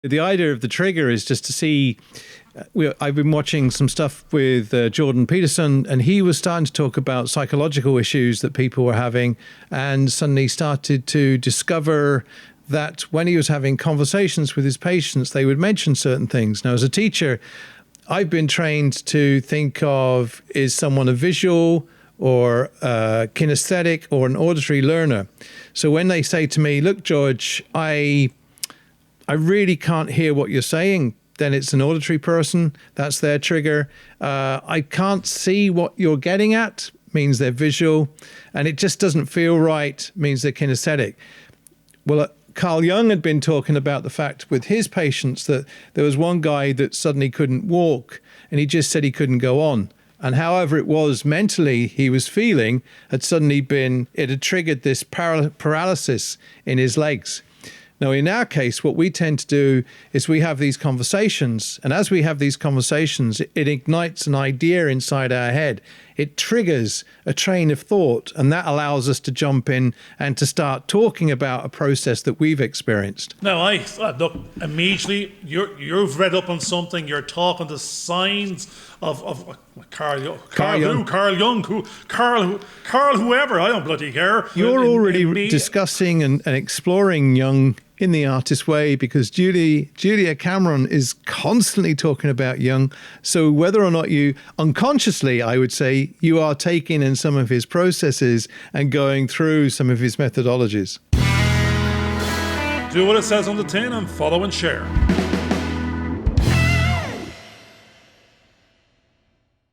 The idea of the trigger is just to see. I've been watching some stuff with Jordan Peterson, and he was starting to talk about psychological issues that people were having, and suddenly started to discover that when he was having conversations with his patients, they would mention certain things. Now, as a teacher, I've been trained to think of, is someone a visual or kinesthetic or an auditory learner? So when they say to me, look, George, I really can't hear what you're saying, then it's an auditory person. That's their trigger. I can't see what you're getting at, means they're visual. And it just doesn't feel right, means they're kinesthetic. Well, Karl Jung had been talking about the fact with his patients that there was one guy that suddenly couldn't walk, and he just said he couldn't go on. And however it was mentally he was feeling had suddenly it had triggered this paralysis in his legs. Now, in our case, what we tend to do is we have these conversations, and as we have these conversations, it ignites an idea inside our head. It triggers a train of thought, and that allows us to jump in and to start talking about a process that we've experienced. Now, I look, immediately, you've read up on something, you're talking the signs of Karl Jung, whoever, I don't bloody care. You're already discussing and exploring Jung in the artist way, because Julia Cameron is constantly talking about Jung. So whether or not you unconsciously, I would say, you are taking in some of his processes and going through some of his methodologies. Do what it says on the tin and follow and share.